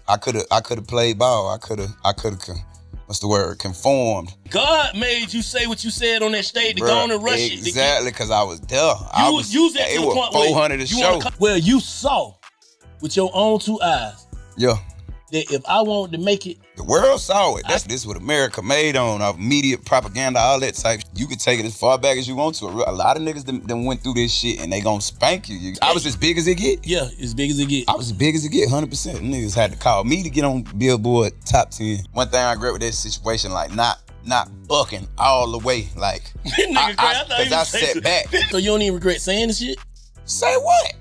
I could have played ball. I could have. What's the word? Conformed. God made you say what you said on that stage to go on and rush it. Exactly, because I was there. You said to the point where 400 a show. Well, you saw with your own two eyes. Yeah. That if I wanted to make it, the world saw it. This what America made on media propaganda, all that type. You could take it as far back as you want to. A lot of niggas them went through this shit and they gonna spank you. I was as big as it get. Yeah, as big as it get. I was as big as it get, 100%. Niggas had to call me to get on Billboard top 10. One thing I regret with this situation, like not bucking all the way, like I sat back. So you don't even regret saying the shit? Say what?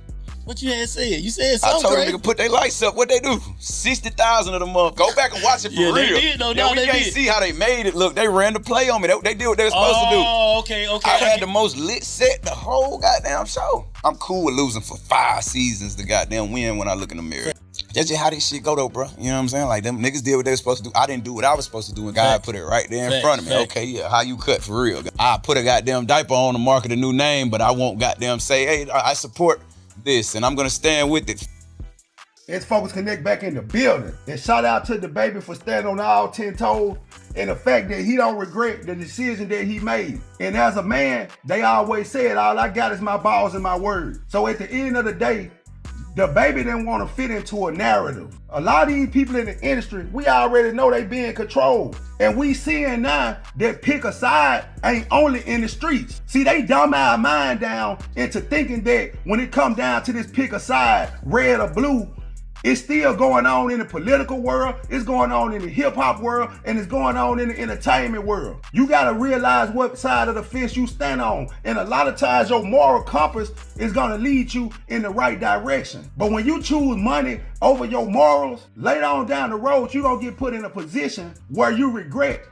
What you had said? You said something. I told crazy. them nigga put their lights up. What they do? 60,000 of them month. Go back and watch it for real. They did, though. Yeah, we can't see how they made it look. They ran the play on me. They did what they were supposed to do. Oh, okay. I had the most lit set the whole goddamn show. I'm cool with losing for 5 seasons to goddamn win when I look in the mirror. That's just how this shit go though, bro. You know what I'm saying? Like them niggas did what they were supposed to do. I didn't do what I was supposed to do, and God put it right there in front of me. Okay, yeah, how you cut for real? I put a goddamn diaper on to market a new name, but I won't goddamn say, hey, I support this, and I'm gonna stand with it. It's Focus Connect back in the building. And shout out to Dababy for standing on all 10 toes and the fact that he don't regret the decision that he made. And as a man, they always said, all I got is my balls and my word. So at the end of the day, Dababy didn't want to fit into a narrative. A lot of these people in the industry, we already know they being controlled. And we seeing now that pick a side ain't only in the streets. See, they dumb our mind down into thinking that when it come down to this pick a side, red or blue, it's still going on in the political world, it's going on in the hip-hop world, and it's going on in the entertainment world. You gotta realize what side of the fence you stand on. And a lot of times your moral compass is gonna lead you in the right direction. But when you choose money over your morals, later on down the road, you're gonna get put in a position where you regret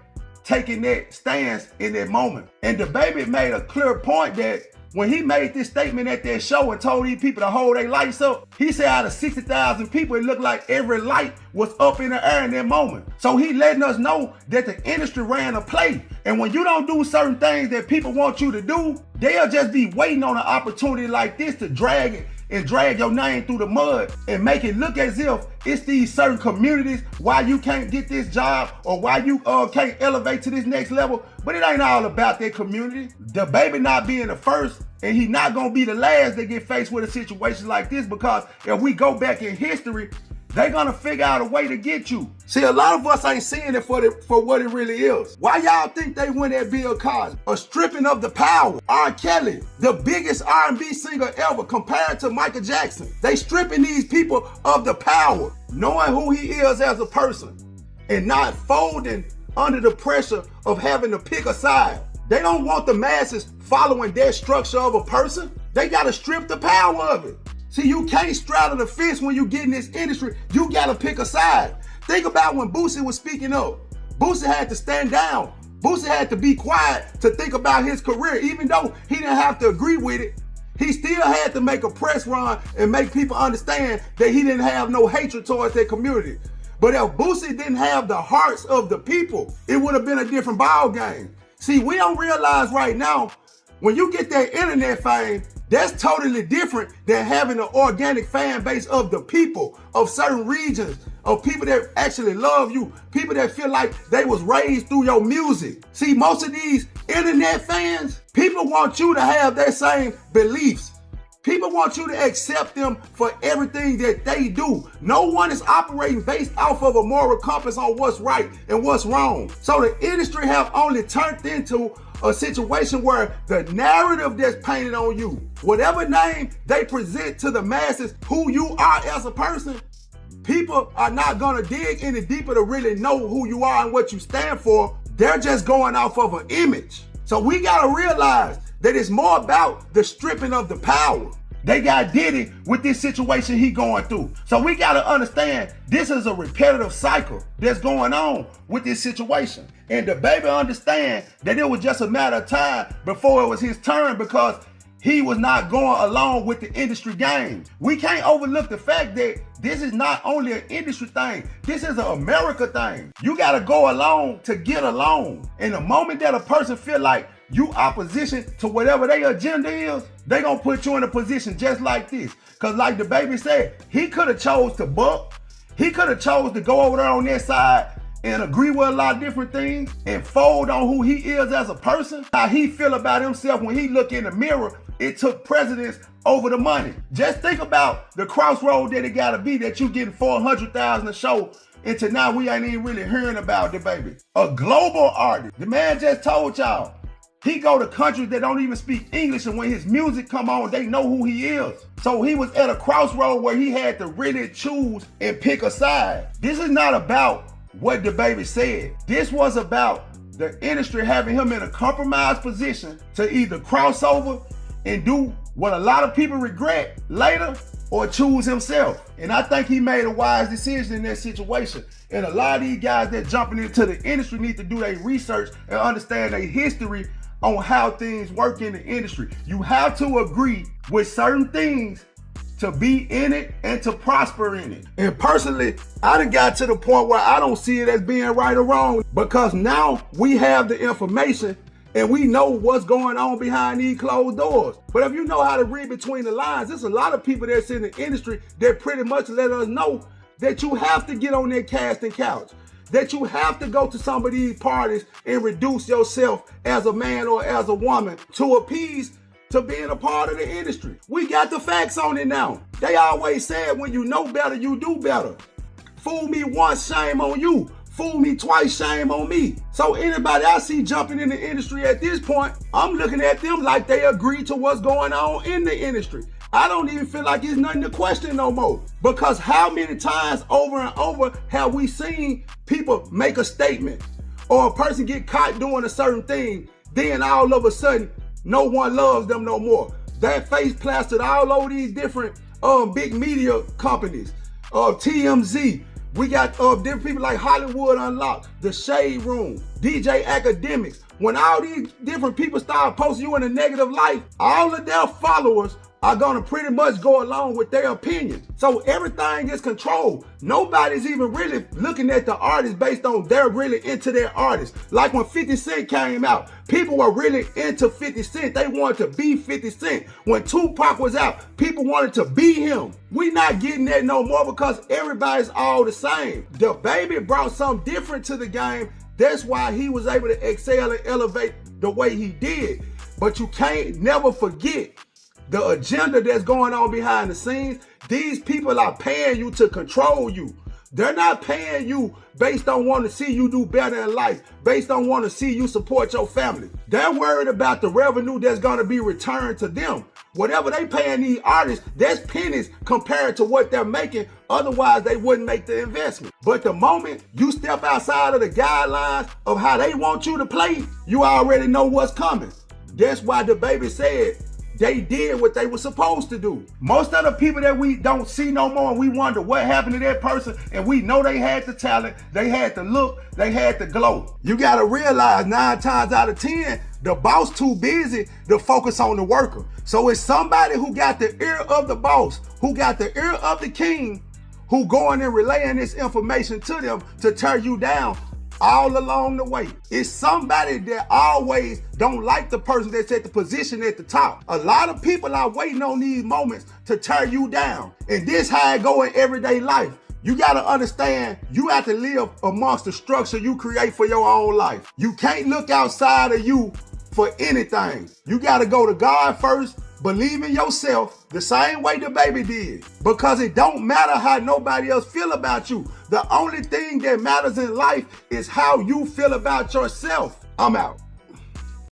taking that stance in that moment. And Dababy made a clear point that when he made this statement at that show and told these people to hold their lights up, he said out of 60,000 people, it looked like every light was up in the air in that moment. So he letting us know that the industry ran a play. And when you don't do certain things that people want you to do, they'll just be waiting on an opportunity like this to drag it and drag your name through the mud and make it look as if it's these certain communities why you can't get this job or why you can't elevate to this next level. But it ain't all about that community. Dababy not being the first, and he not gonna be the last that get faced with a situation like this, because if we go back in history, they gonna figure out a way to get you. See, a lot of us ain't seeing it for what it really is. Why y'all think they went at Bill Cosby? A stripping of the power. R. Kelly, the biggest R&B singer ever compared to Michael Jackson. They stripping these people of the power, knowing who he is as a person, and not folding under the pressure of having to pick a side. They don't want the masses following their structure of a person. They gotta strip the power of it. See, you can't straddle the fence when you get in this industry. You gotta pick a side. Think about when Boosie was speaking up. Boosie had to stand down. Boosie had to be quiet to think about his career. Even though he didn't have to agree with it, he still had to make a press run and make people understand that he didn't have no hatred towards their community. But if Boosie didn't have the hearts of the people, it would have been a different ball game. See, we don't realize right now, when you get that internet fame, that's totally different than having an organic fan base of the people, of certain regions, of people that actually love you, people that feel like they was raised through your music. See, most of these internet fans, people want you to have their same beliefs. People want you to accept them for everything that they do. No one is operating based off of a moral compass on what's right and what's wrong. So the industry have only turned into a situation where the narrative that's painted on you, whatever name they present to the masses, who you are as a person, people are not gonna dig any deeper to really know who you are and what you stand for. They're just going off of an image. So we gotta realize that it's more about the stripping of the power. They got Diddy with this situation he going through. So we gotta understand this is a repetitive cycle that's going on with this situation. And Dababy understand that it was just a matter of time before it was his turn, because he was not going along with the industry game. We can't overlook the fact that this is not only an industry thing, this is an America thing. You gotta go along to get along. And the moment that a person feel like you opposition to whatever their agenda is, they gonna put you in a position just like this. Cause like Dababy said, he could have chose to buck. He could have chose to go over there on that side and agree with a lot of different things and fold on who he is as a person, how he feel about himself when he look in the mirror. It took precedence over the money. Just think about the crossroad that it gotta be that you getting 400,000 a show into now we ain't even really hearing about Dababy. A global artist. The man just told y'all, he go to countries that don't even speak English, and when his music come on, they know who he is. So he was at a crossroad where he had to really choose and pick a side. This is not about what Dababy said. This was about the industry having him in a compromised position to either cross over and do what a lot of people regret later or choose himself. And I think he made a wise decision in that situation. And a lot of these guys that jumping into the industry need to do their research and understand their history on how things work in the industry. You have to agree with certain things to be in it and to prosper in it. And personally, I done got to the point where I don't see it as being right or wrong, because now we have the information and we know what's going on behind these closed doors. But if you know how to read between the lines, there's a lot of people that's in the industry that pretty much let us know that you have to get on that casting couch, that you have to go to some of these parties and reduce yourself as a man or as a woman to appease to being a part of the industry. We got the facts on it now. They always said when you know better, you do better. Fool me once, shame on you. Fool me twice, shame on me. So anybody I see jumping in the industry at this point, I'm looking at them like they agree to what's going on in the industry. I don't even feel like it's nothing to question no more. Because how many times over and over have we seen people make a statement or a person get caught doing a certain thing, then all of a sudden, no one loves them no more. That face plastered all over these different big media companies, TMZ. We got different people like Hollywood Unlocked, The Shade Room, DJ Academics. When all these different people start posting you in a negative light, all of their followers are gonna pretty much go along with their opinion. So everything is controlled. Nobody's even really looking at the artist based on they're really into their artist. Like when 50 Cent came out, people were really into 50 Cent. They wanted to be 50 Cent. When Tupac was out, people wanted to be him. We not getting that no more because everybody's all the same. Dababy brought something different to the game. That's why he was able to excel and elevate the way he did. But you can't never forget the agenda that's going on behind the scenes. These people are paying you to control you. They're not paying you based on wanting to see you do better in life, based on wanting to see you support your family. They're worried about the revenue that's going to be returned to them. Whatever they paying these artists, that's pennies compared to what they're making. Otherwise, they wouldn't make the investment. But the moment you step outside of the guidelines of how they want you to play, you already know what's coming. That's why Dababy said, they did what they were supposed to do. Most of the people that we don't see no more, and we wonder what happened to that person, and we know they had the talent, they had the look, they had the glow. You gotta realize 9 times out of 10, the boss too busy to focus on the worker. So it's somebody who got the ear of the boss, who got the ear of the king, who going and relaying this information to them to tear you down all along the way. It's somebody that always don't like the person that's at the position at the top. A lot of people are waiting on these moments to tear you down. And this how it go in everyday life. You gotta understand, you have to live amongst the structure you create for your own life. You can't look outside of you for anything. You gotta go to God first, believe in yourself the same way Dababy did. Because it don't matter how nobody else feel about you. The only thing that matters in life is how you feel about yourself. I'm out.